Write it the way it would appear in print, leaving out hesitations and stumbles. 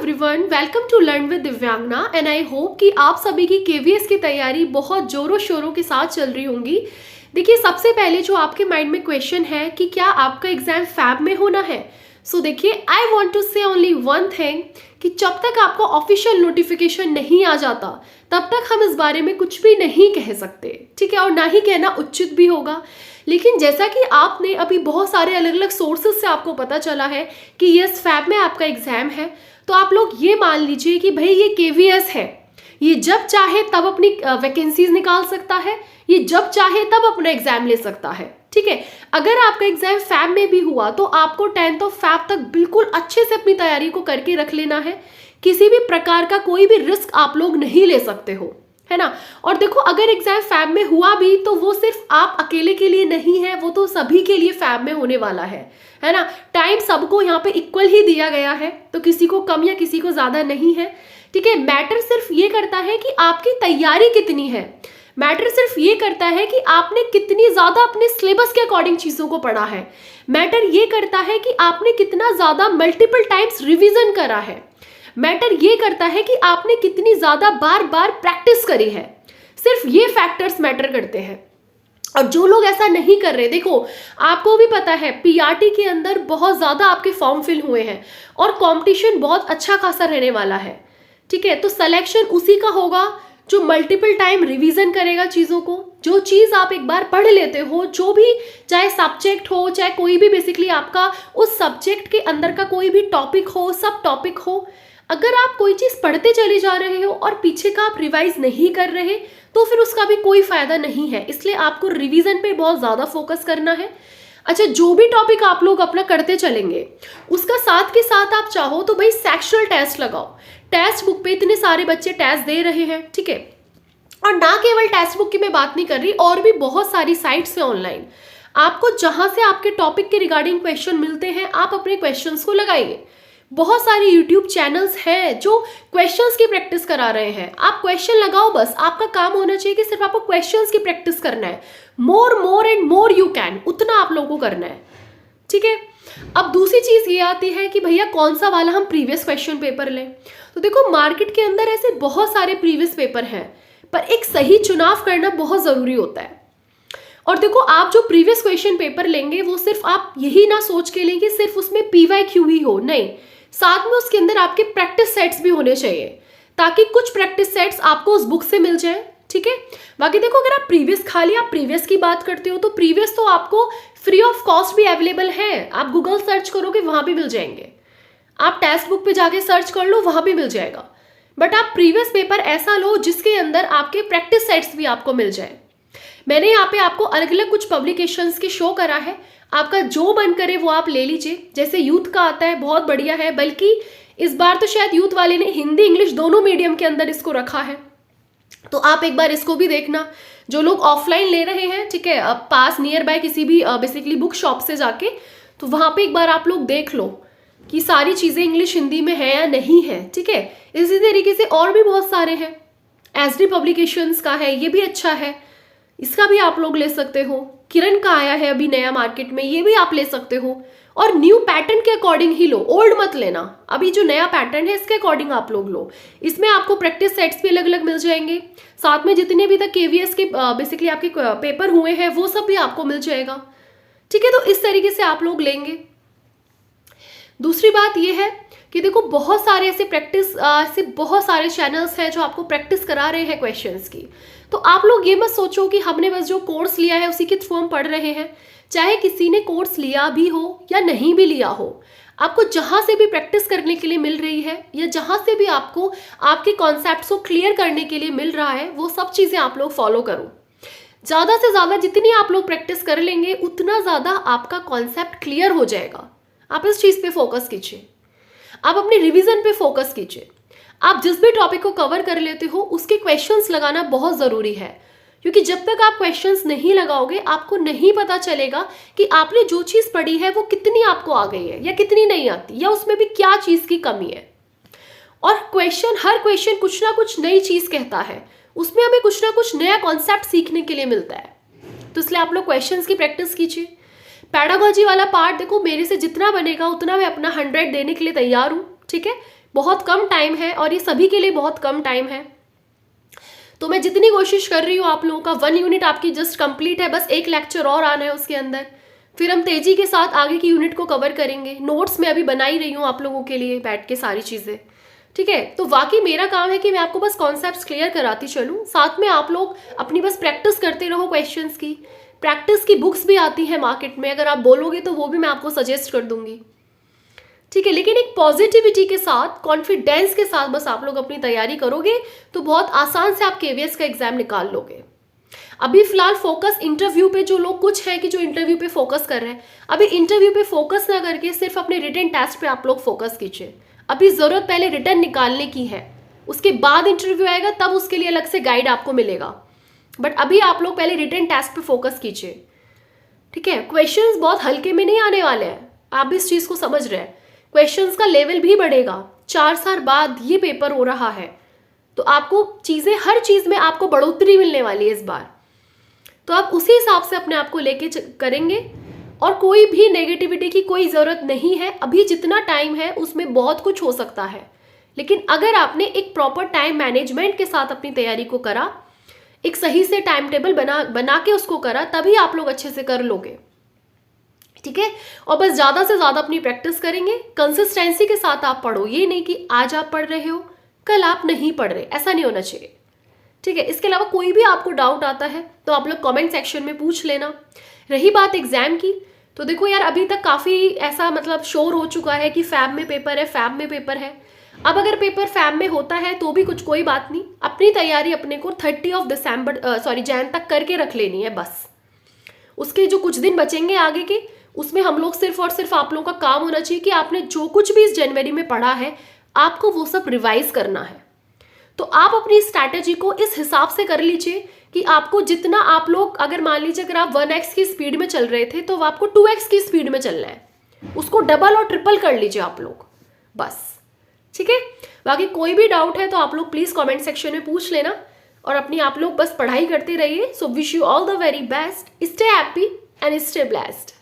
Everyone, welcome to learn with Divyangana and I hope कि आप सभी की केवीएस की तैयारी बहुत जोरों शोरों के साथ चल रही होंगी। देखिए, सबसे पहले जो आपके माइंड में क्वेश्चन है कि क्या आपका एग्जाम फैब में होना है। सो देखिए, आई वांट टू से ओनली वन थिंग कि जब तक आपको ऑफिशियल नोटिफिकेशन नहीं आ जाता तब तक हम इस बारे में कुछ भी नहीं कह सकते, ठीक है, और ना ही कहना उचित भी होगा। लेकिन जैसा कि आपने अभी बहुत सारे अलग अलग सोर्सेज से आपको पता चला है कि यस फैब में आपका एग्जाम है, तो आप लोग ये मान लीजिए कि भाई ये केवीएस है, ये जब चाहे तब अपनी वैकेंसीज निकाल सकता है, ये जब चाहे तब अपना एग्जाम ले सकता है, ठीक है। अगर आपका एग्जाम फैब में भी हुआ तो आपको 10th ऑफ फैब तक बिल्कुल अच्छे से अपनी तैयारी को करके रख लेना है। किसी भी प्रकार का कोई भी रिस्क आप लोग नहीं ले सकते हो, है ना। और देखो, अगर एग्जाम फैब में हुआ भी तो वो सिर्फ आप अकेले के लिए नहीं है, वो तो सभी के लिए फैब में होने वाला है ना। टाइम सबको यहाँ पे इक्वल ही दिया गया है, तो किसी को कम या किसी को ज्यादा नहीं है, ठीक है। मैटर सिर्फ ये करता है कि आपकी तैयारी कितनी है, मैटर सिर्फ ये करता है कि आपने कितनी ज्यादा अपने सिलेबस के अकॉर्डिंग चीजों को पढ़ा है, मैटर ये करता है कि आपने कितना ज्यादा मल्टीपल टाइम्स रिवीजन करा है, मैटर ये करता है कि आपने कितनी ज्यादा बार बार प्रैक्टिस करी है। सिर्फ ये फैक्टर्स मैटर करते हैं। और जो लोग ऐसा नहीं कर रहे, देखो आपको भी पता है पीआरटी के अंदर बहुत ज्यादा आपके फॉर्म फिल हुए हैं और कंपटीशन बहुत अच्छा खासा रहने वाला है, ठीक है। तो सिलेक्शन उसी का होगा जो मल्टीपल टाइम रिवीजन करेगा चीजों को। जो चीज आप एक बार पढ़ लेते हो, जो भी चाहे सब्जेक्ट हो, चाहे कोई भी बेसिकली आपका उस सब्जेक्ट के अंदर का कोई भी टॉपिक हो, सब टॉपिक हो, अगर आप कोई चीज पढ़ते चले जा रहे हो और पीछे का आप रिवाइज नहीं कर रहे तो फिर उसका भी कोई फायदा नहीं है। इसलिए आपको रिवीजन पे बहुत ज्यादा फोकस करना है। अच्छा, जो भी टॉपिक आप लोग अपना करते चलेंगे उसका साथ के साथ आप चाहो तो भाई सेक्शनल टेस्ट लगाओ। टेक्स्ट बुक पे इतने सारे बच्चे टेस्ट दे रहे हैं, ठीक है। और ना केवल टेक्स्ट बुक की मैं बात नहीं कर रही, और भी बहुत सारी साइट्स है ऑनलाइन, आपको जहां से आपके टॉपिक के रिगार्डिंग क्वेश्चन मिलते हैं आप अपने क्वेश्चंस को लगाइए। बहुत सारे यूट्यूब चैनल्स हैं जो क्वेश्चंस की प्रैक्टिस करा रहे हैं। आप क्वेश्चन लगाओ, बस आपका काम होना चाहिए कि सिर्फ आपको क्वेश्चंस की प्रैक्टिस करना है। More and more you can, उतना आप लोगों को करना है, ठीक है। अब दूसरी चीज ये आती है कि भैया कौन सा वाला हम प्रीवियस क्वेश्चन पेपर लें। तो देखो, मार्केट के अंदर ऐसे बहुत सारे प्रीवियस पेपर हैं, पर एक सही चुनाव करना बहुत जरूरी होता है। और देखो, आप जो प्रीवियस क्वेश्चन पेपर लेंगे वो सिर्फ आप यही ना सोच के लेंगे सिर्फ उसमें पीवाईक्यू ही हो, नहीं, साथ में उसके अंदर आपके प्रैक्टिस सेट्स भी होने चाहिए, ताकि कुछ प्रैक्टिस सेट्स आपको उस बुक से मिल जाए, ठीक है। बाकी देखो, अगर आप प्रीवियस खाली आप प्रीवियस की बात करते हो तो प्रीवियस तो आपको फ्री ऑफ कॉस्ट भी अवेलेबल है। आप गूगल सर्च करोगे वहां भी मिल जाएंगे, आप टेक्स्ट बुक पे जाके सर्च कर लो वहां भी मिल जाएगा। बट आप प्रीवियस पेपर ऐसा लो जिसके अंदर आपके प्रैक्टिस सेट्स भी आपको मिल जाए। मैंने यहाँ पे आपको अलग अलग कुछ पब्लिकेशंस के शो करा है, आपका जो मन करे वो आप ले लीजिए। जैसे यूथ का आता है, बहुत बढ़िया है, बल्कि इस बार तो शायद यूथ वाले ने हिंदी इंग्लिश दोनों मीडियम के अंदर इसको रखा है, तो आप एक बार इसको भी देखना। जो लोग ऑफलाइन ले रहे हैं, ठीक है, अब पास नियर बाय किसी भी बेसिकली बुक शॉप से जाके, तो वहां पे एक बार आप लोग देख लो कि सारी चीजें इंग्लिश हिंदी में है या नहीं है, ठीक है। इसी तरीके से और भी बहुत सारे हैं, एसडी पब्लिकेशंस का है, ये भी अच्छा है, इसका भी आप लोग ले सकते हो। किरण का आया है अभी नया मार्केट में, ये भी आप ले सकते हो। और न्यू पैटर्न के अकॉर्डिंग ही लो, ओल्ड मत लेना। अभी जो नया पैटर्न है इसके अकॉर्डिंग आप लोग लो। इसमें आपको प्रैक्टिस सेट्स भी अलग अलग मिल जाएंगे, साथ में जितने भी तक केवीएस के बेसिकली आपके पेपर हुए हैं वो सब भी आपको मिल जाएगा, ठीक है। तो इस तरीके से आप लोग लेंगे। दूसरी बात यह है कि देखो, बहुत सारे ऐसे बहुत सारे चैनल्स हैं जो आपको प्रैक्टिस करा रहे हैं क्वेश्चंस की। तो आप लोग ये मत सोचो कि हमने बस जो कोर्स लिया है उसी के थ्रू हम पढ़ रहे हैं। चाहे किसी ने कोर्स लिया भी हो या नहीं भी लिया हो, आपको जहां से भी प्रैक्टिस करने के लिए मिल रही है या जहां से भी आपको आपके कॉन्सेप्ट्स को क्लियर करने के लिए मिल रहा है, वो सब चीजें आप लोग फॉलो करो। ज्यादा से ज्यादा जितनी आप लोग प्रैक्टिस कर लेंगे उतना ज्यादा आपका कॉन्सेप्ट क्लियर हो जाएगा। आप इस चीज पे फोकस कीजिए, आप अपने रिवीजन पे फोकस कीजिए। आप जिस भी टॉपिक को कवर कर लेते हो उसके क्वेश्चंस लगाना बहुत जरूरी है, क्योंकि जब तक आप क्वेश्चंस नहीं लगाओगे आपको नहीं पता चलेगा कि आपने जो चीज पढ़ी है वो कितनी आपको आ गई है या कितनी नहीं आती, या उसमें भी क्या चीज की कमी है। और हर क्वेश्चन कुछ ना कुछ नई चीज कहता है, उसमें हमें कुछ ना कुछ नया कॉन्सेप्ट सीखने के लिए मिलता है। तो इसलिए आप लोग क्वेश्चंस की प्रैक्टिस कीजिए। पैडागॉजी वाला पार्ट देखो, मेरे से जितना बनेगा उतना मैं अपना 100 देने के लिए तैयार हूँ, ठीक है। बहुत कम टाइम है और ये सभी के लिए बहुत कम टाइम है। तो मैं जितनी कोशिश कर रही हूँ आप लोगों का 1 यूनिट आपकी जस्ट कंप्लीट है, बस एक लेक्चर और आना है उसके अंदर, फिर हम तेजी के साथ आगे की यूनिट को कवर करेंगे। नोट्स मैं अभी बना ही रही हूँ आप लोगों के लिए बैठ के सारी चीज़ें, ठीक है। तो वाकई मेरा काम है कि मैं आपको बस कॉन्सेप्ट्स क्लियर कराती चलूँ, साथ में आप लोग अपनी बस प्रैक्टिस करते रहो क्वेश्चंस की। प्रैक्टिस की बुक्स भी आती हैं मार्केट में, अगर आप बोलोगे तो वो भी मैं आपको सजेस्ट कर दूंगी, ठीक है। लेकिन एक पॉजिटिविटी के साथ, कॉन्फिडेंस के साथ बस आप लोग अपनी तैयारी करोगे तो बहुत आसान से आप केवीएस का एग्जाम निकाल लोगे। अभी फिलहाल फोकस इंटरव्यू पे, जो लोग कुछ है कि जो इंटरव्यू पे फोकस कर रहे हैं, अभी इंटरव्यू पे फोकस ना करके सिर्फ अपने रिटन टेस्ट पे आप लोग फोकस कीजिए। अभी जरूरत पहले रिटन निकालने की है, उसके बाद इंटरव्यू आएगा तब उसके लिए अलग से गाइड आपको मिलेगा, बट अभी आप लोग पहले रिटन टेस्ट पे फोकस कीजिए, ठीक है। क्वेश्चंस बहुत हल्के में नहीं आने वाले हैं, आप भी इस चीज को समझ रहे हैं। क्वेश्चंस का लेवल भी बढ़ेगा, 4 साल बाद ये पेपर हो रहा है, तो आपको चीजें, हर चीज में आपको बढ़ोतरी मिलने वाली है इस बार। तो आप उसी हिसाब से अपने आप को लेके करेंगे और कोई भी नेगेटिविटी की कोई ज़रूरत नहीं है। अभी जितना टाइम है उसमें बहुत कुछ हो सकता है, लेकिन अगर आपने एक प्रॉपर टाइम मैनेजमेंट के साथ अपनी तैयारी को करा, एक सही से टाइम टेबल बना के उसको करा, तभी आप लोग अच्छे से कर लोगे, ठीक है। और बस ज़्यादा से ज़्यादा अपनी प्रैक्टिस करेंगे, कंसिस्टेंसी के साथ आप पढ़ो। ये नहीं कि आज आप पढ़ रहे हो कल आप नहीं पढ़ रहे, ऐसा नहीं होना चाहिए, ठीक है। इसके अलावा कोई भी आपको डाउट आता है तो आप लोग कमेंट सेक्शन में पूछ लेना। रही बात एग्जाम की, तो देखो यार अभी तक काफ़ी ऐसा मतलब शोर हो चुका है कि फैब में पेपर है, फैब में पेपर है। अब अगर पेपर फैब में होता है तो भी कुछ कोई बात नहीं, अपनी तैयारी अपने को 30 जैन तक करके रख लेनी है बस। उसके जो कुछ दिन बचेंगे आगे के, उसमें हम लोग सिर्फ और सिर्फ आप लोगों का काम होना चाहिए कि आपने जो कुछ भी इस जनवरी में पढ़ा है आपको वो सब रिवाइज करना है। तो आप अपनी स्ट्रैटेजी को इस हिसाब से कर लीजिए कि आपको जितना, आप लोग अगर मान लीजिए अगर आप 1x की स्पीड में चल रहे थे तो आपको 2x की स्पीड में चलना है, उसको डबल और ट्रिपल कर लीजिए आप लोग बस, ठीक है। बाकी कोई भी डाउट है तो आप लोग प्लीज कमेंट सेक्शन में पूछ लेना और अपनी आप लोग बस पढ़ाई करते रहिए। So wish you all the very best, stay happy and stay blessed.